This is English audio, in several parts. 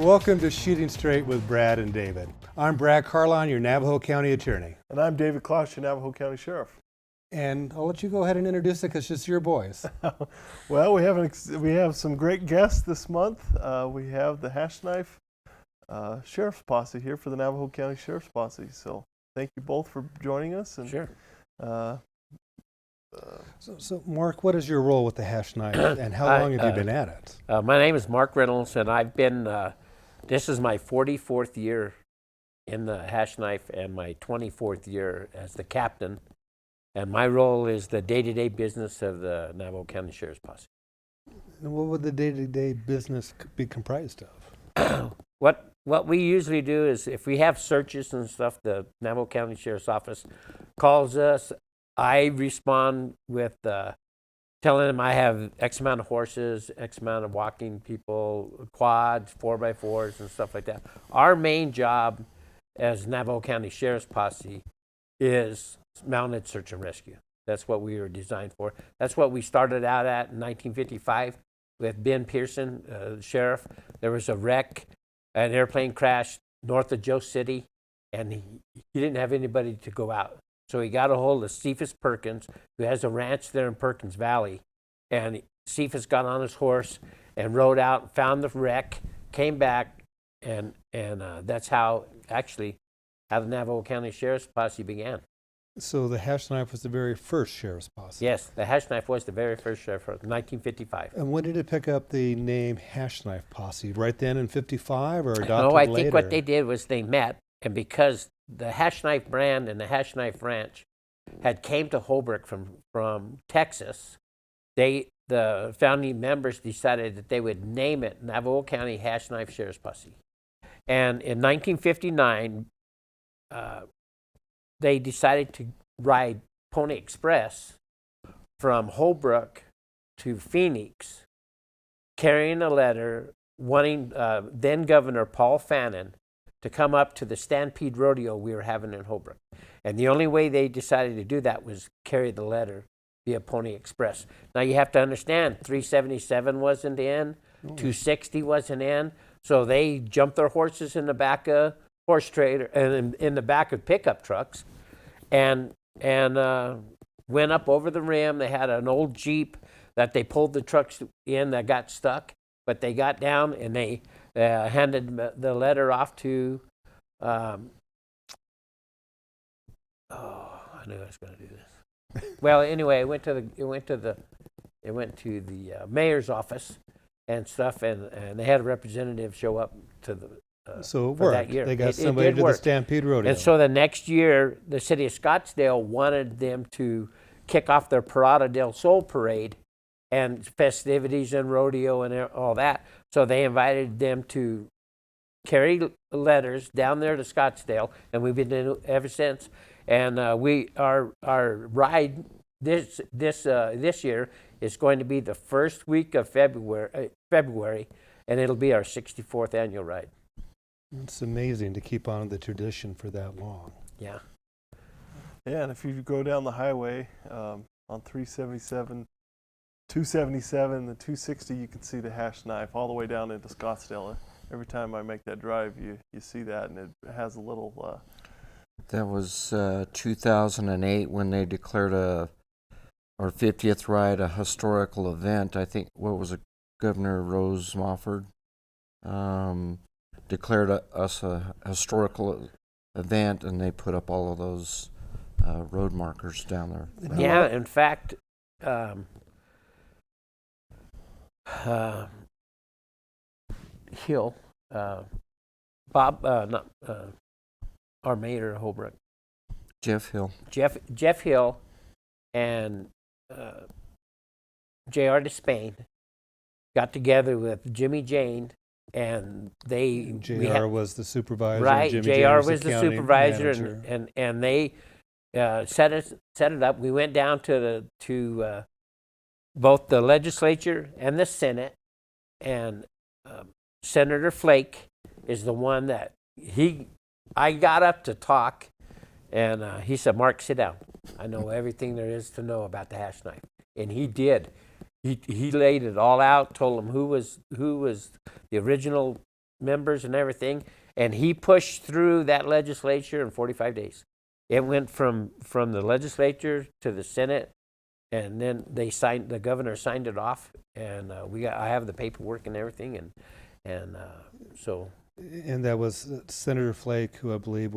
Welcome to Shooting Straight with Brad and David. I'm Brad Carlyon, your Navajo County Attorney. And I'm David Clouse, your Navajo County Sheriff. And I'll let you go ahead and introduce it because it's your boys. Well, we have some great guests this month. We have the Hashknife Sheriff's Posse here for the Navajo County Sheriff's Posse. So thank you both for joining us. And, sure. So, Mark, what is your role with the Hashknife, and how long have you been at it? My name is Mark Reynolds, and I've been, this is my 44th year in the Hashknife and my 24th year as the captain. And my role is the day-to-day business of the Navajo County Sheriff's Posse. And what would the day-to-day business be comprised of? What we usually do is if we have searches and stuff, the Navajo County Sheriff's Office calls us. I respond with telling them I have X amount of horses, X amount of walking people, quads, 4x4s, and stuff like that. Our main job as Navajo County Sheriff's Posse is mounted search and rescue. That's what we were designed for. That's what we started out at in 1955 with Ben Pearson, the sheriff. There was a wreck, an airplane crashed north of Joe City, and he didn't have anybody to go out. So he got a hold of Cephas Perkins, who has a ranch there in Perkins Valley. And Cephas got on his horse and rode out, found the wreck, came back, and that's how the Navajo County Sheriff's Posse began. So the Hashknife was the very first Sheriff's Posse? Yes, the Hashknife was the very first sheriff, 1955. And when did it pick up the name Hashknife Posse? Right then in 55 or adopted later? No, I think what they did was they met, and because the Hashknife brand and the Hashknife Ranch had came to Holbrook from Texas, the founding members decided that they would name it Navajo County Hashknife Sheriff's Posse. And in 1959, they decided to ride Pony Express from Holbrook to Phoenix, carrying a letter wanting then Governor Paul Fannin to come up to the Stampede Rodeo we were having in Holbrook. And the only way they decided to do that was carry the letter via Pony Express. Now you have to understand, 377 wasn't in, 260 wasn't in, so they jumped their horses in the back of horse trailer and in the back of pickup trucks and went up over the rim. They had an old Jeep that they pulled the trucks in that got stuck, but they got down and they handed the letter off to, I knew I was going to do this. Well, anyway, it went to the mayor's office and stuff, and they had a representative show up to the so it for worked. that year. They got It somebody did to work. the Stampede Rodeo. And so the next year, the city of Scottsdale wanted them to kick off their Parada del Sol parade and festivities and rodeo and all that. So they invited them to carry letters down there to Scottsdale, and we've been doing it ever since. And our ride this year is going to be the first week of February, and it'll be our 64th annual ride. It's amazing to keep on the tradition for that long. Yeah. Yeah, and if you go down the highway on 377, 277, and 260, you can see the Hashknife all the way down into Scottsdale. Every time I make that drive, you see that, and it has a little... That was 2008 when they declared our 50th ride a historical event. I think, what was it, Governor Rose Mofford declared us a historical event, and they put up all of those road markers down there. Yeah, in fact, Hill, our mayor of Holbrook, Jeff Hill. Jeff Hill, and J.R. Despain got together with Jimmy Jane, and JR was the supervisor. Right, Jimmy JR was the county supervisor, manager. and they set it up. We went down to both the legislature and the Senate, and Senator Flake is the one that I got up to talk, and he said, "Mark, sit down. I know everything there is to know about the Hashknife." And he did. He laid it all out, told them who was the original members and everything, and he pushed through that legislature in 45 days. It went from the legislature to the Senate, and then the governor signed it off, and I have the paperwork and everything, and so. And that was Senator Flake, who I believe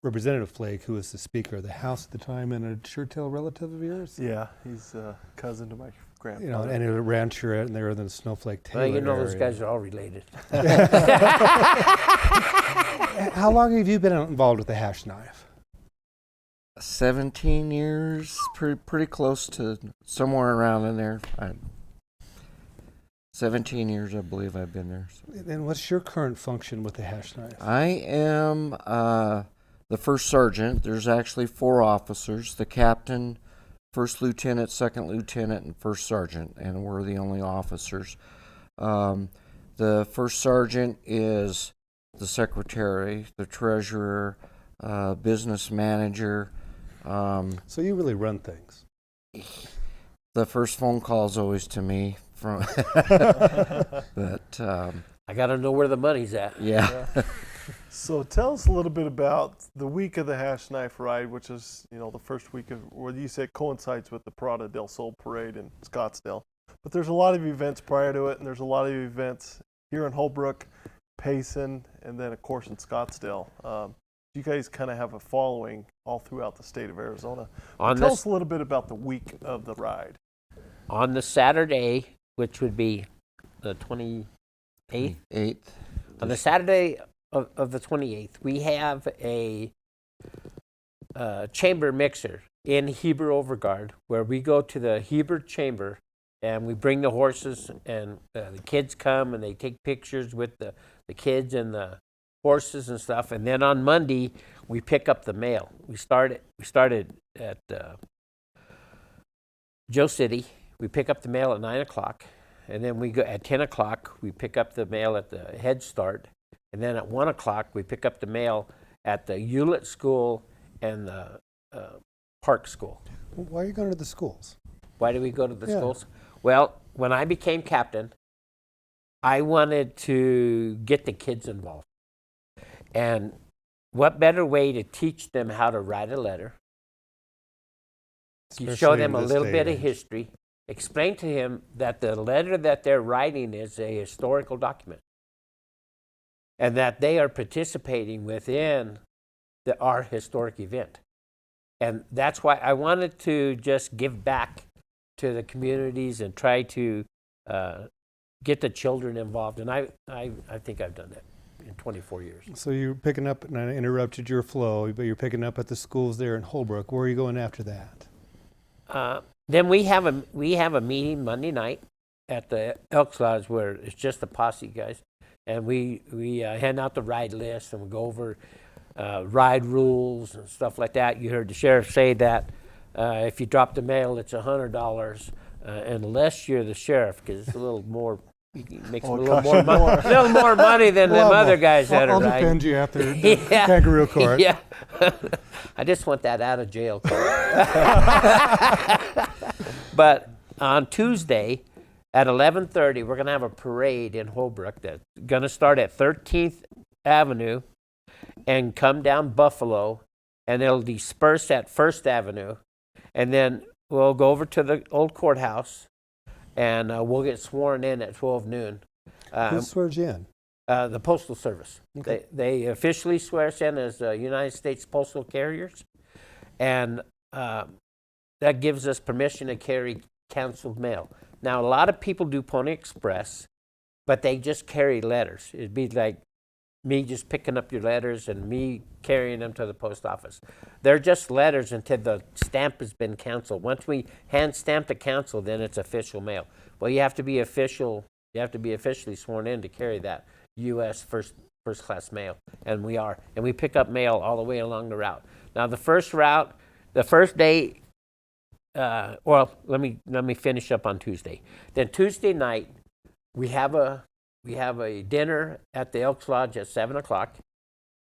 Representative Flake, who was the Speaker of the House at the time, and a sure-tail relative of yours. Yeah, he's a cousin to my grandfather. And a rancher, and they were in the Snowflake Taylor Well, those area. guys are all related. How long have you been involved with the Hashknife? 17 years, pretty close to somewhere around in there. 17 years, I believe I've been there. And what's your current function with the Hashknife? I am the first sergeant. There's actually 4 officers: the captain, first lieutenant, second lieutenant, and first sergeant, and we're the only officers. The first sergeant is the secretary, the treasurer, business manager. So you really run things. The first phone call is always to me. But I got to know where the money's at. yeah. So tell us a little bit about the week of the Hashknife Ride, which is, the first week of, where you say coincides with the Parada del Sol Parade in Scottsdale. But there's a lot of events prior to it, and there's a lot of events here in Holbrook, Payson, and then, of course, in Scottsdale. You guys kind of have a following all throughout the state of Arizona. Tell us a little bit about the week of the ride. On the Saturday, which would be the 28th. 8th. On the Saturday of the 28th, we have a chamber mixer in Heber Overguard, where we go to the Heber chamber and we bring the horses, and the kids come and they take pictures with the kids and the horses and stuff. And then on Monday, we pick up the mail. We started at Joe City. We pick up the mail at 9 o'clock, and then we go at 10 o'clock. We pick up the mail at the Head Start, and then at 1 o'clock we pick up the mail at the Hewlett School and the Park School. Why are you going to the schools? Why do we go to the schools? Well, when I became captain, I wanted to get the kids involved, and what better way to teach them how to write a letter? You show them a little bit of history. Explain to him that the letter that they're writing is a historical document, and that they are participating within our historic event. And that's why I wanted to just give back to the communities and try to get the children involved. And I think I've done that in 24 years. So you're picking up, and I interrupted your flow, but you're picking up at the schools there in Holbrook. Where are you going after that? Then we have a meeting Monday night at the Elks Lodge, where it's just the posse guys, and we hand out the ride list, and we go over ride rules and stuff like that. You heard the sheriff say that if you drop the mail, it's $100, unless you're the sheriff, because it's a little more. Makes a little more money, a little more money than them other guys that are riding. I'll defend you after the kangaroo court. Yeah, I just want that out of jail card. But on Tuesday at 11:30, we're going to have a parade in Holbrook that's going to start at 13th Avenue and come down Buffalo, and it'll disperse at 1st Avenue, and then we'll go over to the old courthouse, and we'll get sworn in at 12 noon. Who swears you in? The Postal Service. Okay. They officially swear us in as United States Postal Carriers, and that gives us permission to carry canceled mail. Now, a lot of people do Pony Express, but they just carry letters. It'd be like me just picking up your letters and me carrying them to the post office. They're just letters until the stamp has been canceled. Once we hand stamp the cancel, then it's official mail. Well, you have to be officially sworn in to carry that U.S. first class mail, and we are. And we pick up mail all the way along the route. Now, the first day. Well, let me finish up on Tuesday. Then Tuesday night, we have a dinner at the Elks Lodge at 7 o'clock,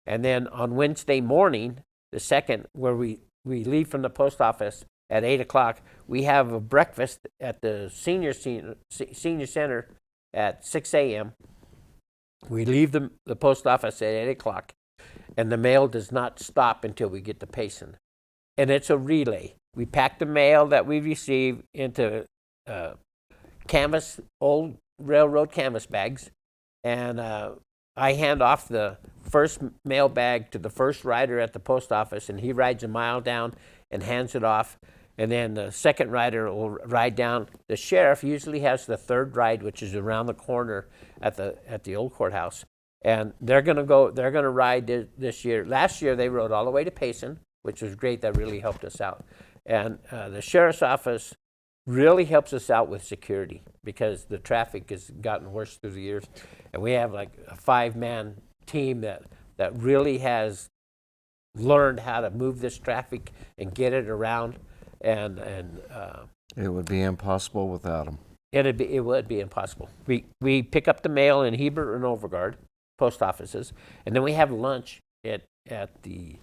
and then on Wednesday morning, the 2nd, where we leave from the post office at 8 o'clock, we have a breakfast at the senior center at 6 a.m. We leave the post office at 8 o'clock, and the mail does not stop until we get to Payson. And it's a relay. We pack the mail that we receive into old railroad canvas bags, and I hand off the first mail bag to the first rider at the post office, and he rides a mile down and hands it off. And then the second rider will ride down. The sheriff usually has the third ride, which is around the corner at the old courthouse. And they're gonna ride this year. Last year they rode all the way to Payson, which was great. That really helped us out. And the sheriff's office really helps us out with security because the traffic has gotten worse through the years. And we have like a 5-man team that really has learned how to move this traffic and get it around. And It would be impossible without them. it would be impossible. We pick up the mail in Hebert and Overgard post offices, and then we have lunch at the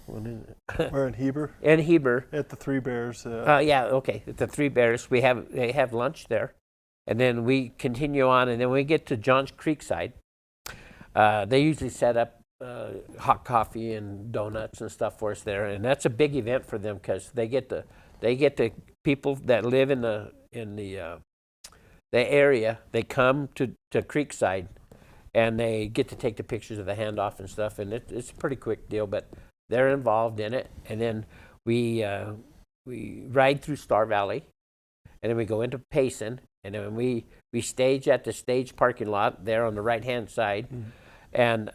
what is it? We're in Heber in Heber. at the Three Bears. Yeah, okay. At the Three Bears, they have lunch there, and then we continue on, and then we get to Johns Creekside. They usually set up hot coffee and donuts and stuff for us there, and that's a big event for them because they get the people that live in the area. They come to Creekside, and they get to take the pictures of the handoff and stuff, and it's a pretty quick deal, but they're involved in it. And then we ride through Star Valley, and then we go into Payson, and then we stage at the stage parking lot there on the right-hand side. Mm-hmm. And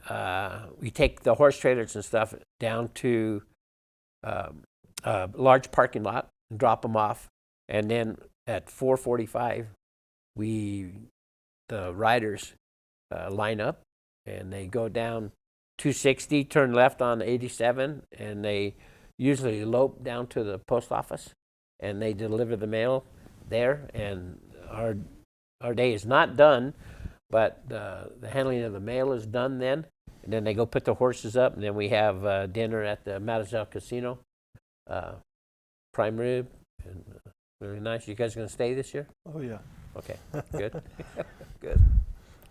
we take the horse trailers and stuff down to a large parking lot and drop them off. And then at 4:45, the riders line up, and they go down 260, turn left on 87, and they usually elope down to the post office, and they deliver the mail there. And our day is not done, but the handling of the mail is done then, and then they go put the horses up, and then we have dinner at the Mademoiselle Casino, prime rib, and really nice. You guys going to stay this year? Oh yeah. Okay, good, good.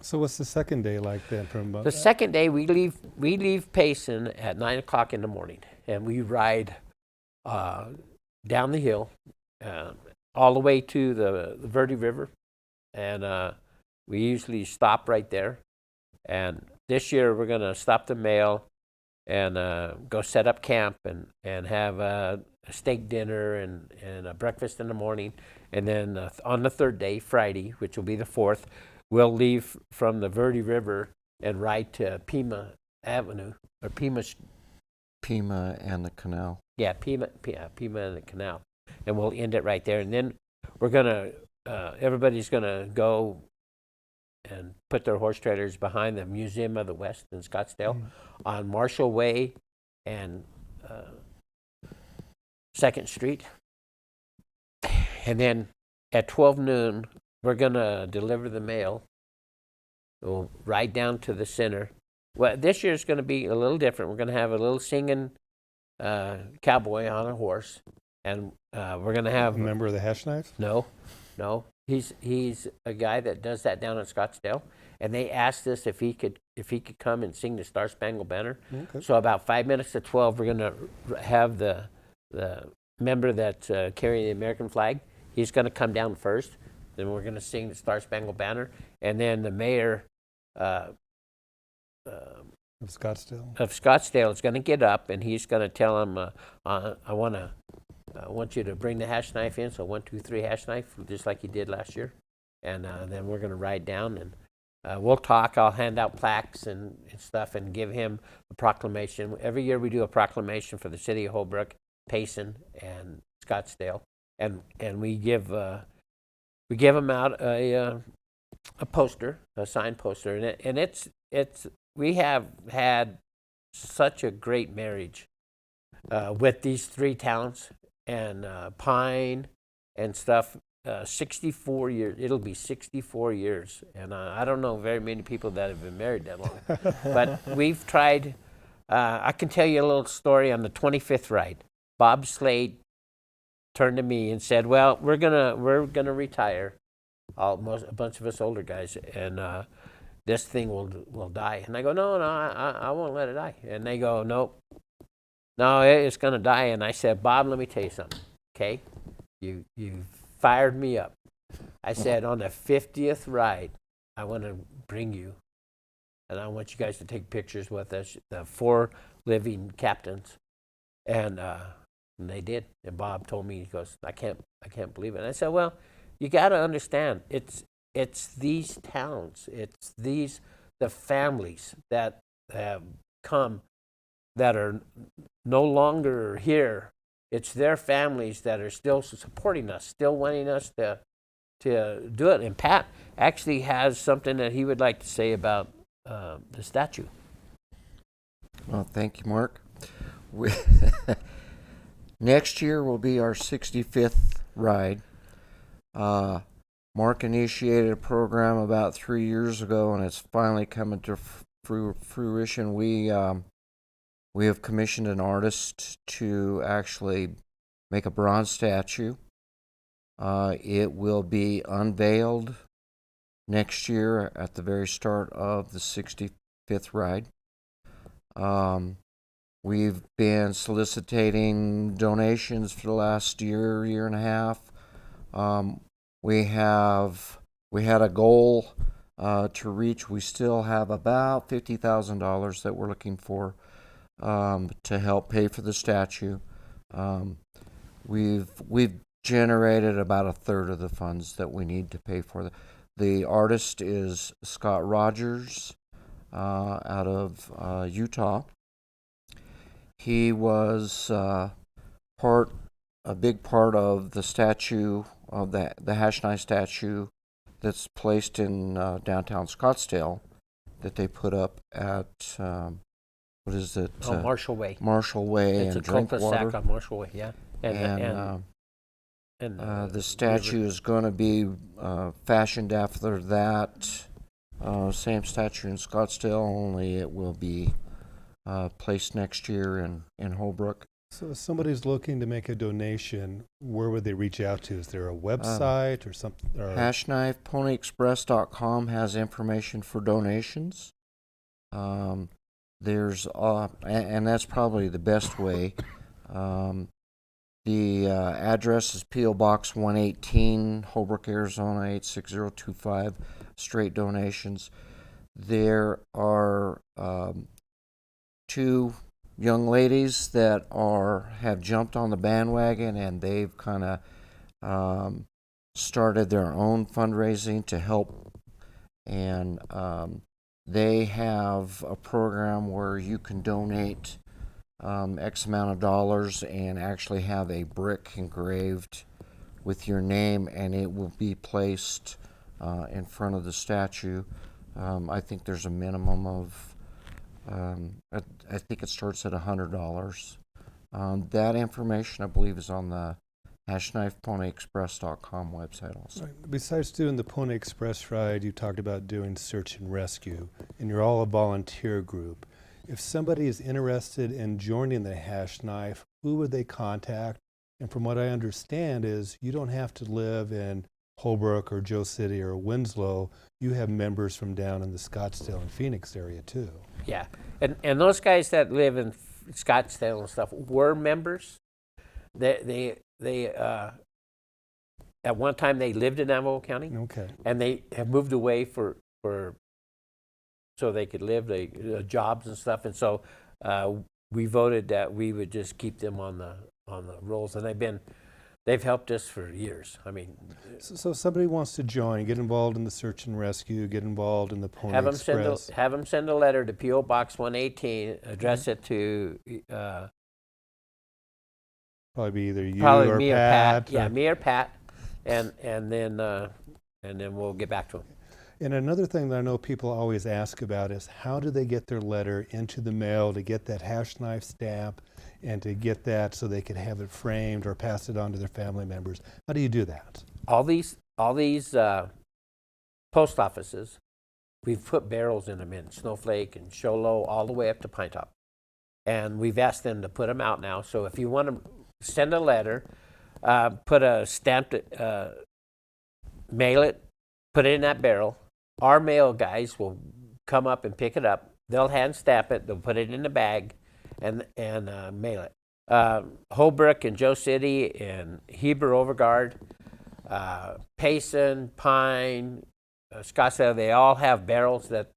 So what's the second day like then? The second day we leave Payson at 9 o'clock in the morning, and we ride down the hill all the way to the Verde River, and we usually stop right there. And this year we're going to stop the mail and go set up camp and have a steak dinner and a breakfast in the morning. And then on the third day, Friday, which will be the 4th, we'll leave from the Verde River and ride to Pima Avenue, or Pima and the canal. Yeah, Pima and the canal. And we'll end it right there. And then we're going to, everybody's going to go and put their horse trailers behind the Museum of the West in Scottsdale on Marshall Way and 2nd Street. And then at 12 noon, we're going to deliver the mail. We'll ride down to the center. Well, this year is going to be a little different. We're going to have a little singing cowboy on a horse. And we're going to have... A member of the Hashknife? No. He's a guy that does that down in Scottsdale, and they asked us if he could come and sing the Star Spangled Banner. Okay. So about 5 minutes to 12, we're going to have the member that's carrying the American flag. He's going to come down first. Then we're going to sing the Star Spangled Banner, and then the mayor of Scottsdale is going to get up, and he's going to tell him, I want you to bring the Hashknife in, so 1, 2, 3 Hashknife, just like you did last year. And then we're going to ride down, and we'll talk. I'll hand out plaques and stuff and give him a proclamation. Every year we do a proclamation for the city of Holbrook, Payson, and Scottsdale. And we give him out a poster, a signed poster. And it's we have had such a great marriage with these 3 towns. And Pine and stuff, 64 years. It'll be 64 years. And I don't know very many people that have been married that long. But we've tried. I can tell you a little story on the 25th ride. Bob Slade turned to me and said, well, we're gonna retire. a bunch of us older guys, and this thing will die. And I go, no, I won't let it die. And they go, nope, no, it's gonna die. And I said, Bob, let me tell you something, okay? You fired me up. I said, on the 50th ride, I want to bring you, and I want you guys to take pictures with us, the 4 living captains. And they did. And Bob told me, he goes, I can't believe it. And I said, well, you got to understand, it's these towns, it's the families that have come that are no longer here. It's their families that are still supporting us, still wanting us to do it. And Pat actually has something that he would like to say about the statue. Well, thank you, Mark. Next year will be our 65th ride. Mark initiated a program about 3 years ago, and it's finally coming to fruition. We have commissioned an artist to actually make a bronze statue. It will be unveiled next year at the very start of the 65th ride. We've been soliciting donations for the last year and a half. We had a goal to reach. We still have about $50,000 that we're looking for to help pay for the statue. We've generated about a third of the funds that we need to pay for. The artist is Scott Rogers out of Utah. He was a big part of the statue of the Hashknife statue that's placed in downtown Scottsdale that they put up at what is it? Marshall Way. Marshall Way It's and a cul-de-sac Drinkwater. on Marshall Way, yeah. And the statue is going to be fashioned after that same statue in Scottsdale, only it will be placed next year in Holbrook. So if somebody's looking to make a donation, where would they reach out to? Is there a website or something? Hashknife, ponyexpress.com has information for donations. There's and that's probably the best way. The address is P.O. Box 118, Holbrook, Arizona 86025. Straight donations. There are 2 young ladies that have jumped on the bandwagon, and they've kind of started their own fundraising to help. And they have a program where you can donate X amount of dollars and actually have a brick engraved with your name, and it will be placed in front of the statue. I think there's a minimum of I think it starts at $100. That information, I believe, is on the HashknifePonyExpress.com website also. Right. Besides doing the Pony Express ride, you talked about doing search and rescue, and you're all a volunteer group. If somebody is interested in joining the Hashknife, who would they contact? And from what I understand is you don't have to live in Holbrook or Joe City or Winslow. You have members from down in the Scottsdale and Phoenix area too. yeah, and those guys that live in Scottsdale and stuff were members. They at one time they lived in Navajo County. Okay. And they have moved away for so they could live jobs and stuff. And so we voted that we would just keep them on the rolls, and they've helped us for years. I mean, So if somebody wants to join, get involved in the search and rescue, get involved in the Pony Express. have them send a letter to P.O. Box 118, address it to Probably be either you probably or me Pat. or Pat. Yeah, me or Pat, and then we'll get back to them. And another thing that I know people always ask about is how do they get their letter into the mail to get that Hashknife stamp and to get that so they can have it framed or pass it on to their family members? How do you do that? All these post offices, we've put barrels in them in Snowflake and Show Low all the way up to Pine Top, and we've asked them to put them out now. So if you want to send a letter, put a stamped, mail it put it in that barrel. Our mail guys will come up and pick it up. They'll hand stamp it. They'll put it in a bag and mail it. Holbrook and Joe City and Heber Overguard, Payson, Pine, Scottsdale, they all have barrels that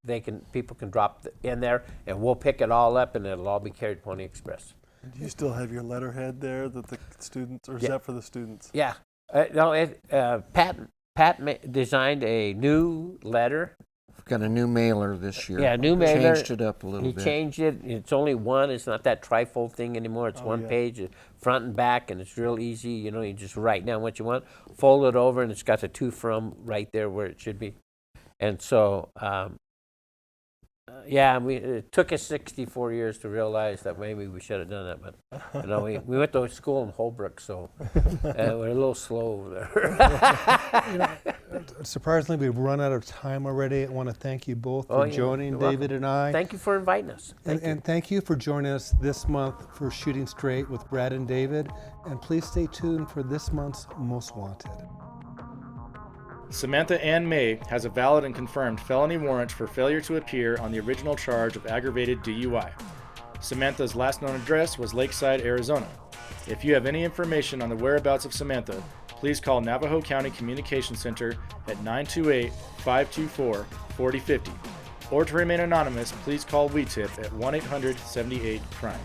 people can drop in there, and we'll pick it all up, and it'll all be carried Pony Express. Do you still have your letterhead there that the students, or is Yeah. that for the students? Yeah. Pat designed a new letter. We've got a new mailer this year. Yeah, new mailer. Changed it up a little He bit. changed it. It's only one. It's not that trifold thing anymore. It's Oh, one yeah. page, front and back, and it's real easy. You know, you just write down what you want, fold it over, and it's got the to from right there where it should be. And so, it took us 64 years to realize that maybe we should have done that. But, you know, we went to school in Holbrook, so we're a little slow over there. Surprisingly, we've run out of time already. I want to thank you both Oh, for yeah. joining You're David welcome. and I. Thank you for inviting us. And thank you for joining us this month for Shooting Straight with Brad and David. And please stay tuned for this month's Most Wanted. Samantha Ann May has a valid and confirmed felony warrant for failure to appear on the original charge of aggravated DUI. Samantha's last known address was Lakeside, Arizona. If you have any information on the whereabouts of Samantha, please call Navajo County Communications Center at 928-524-4050. Or to remain anonymous, please call WeTip at 1-800-78-CRIME.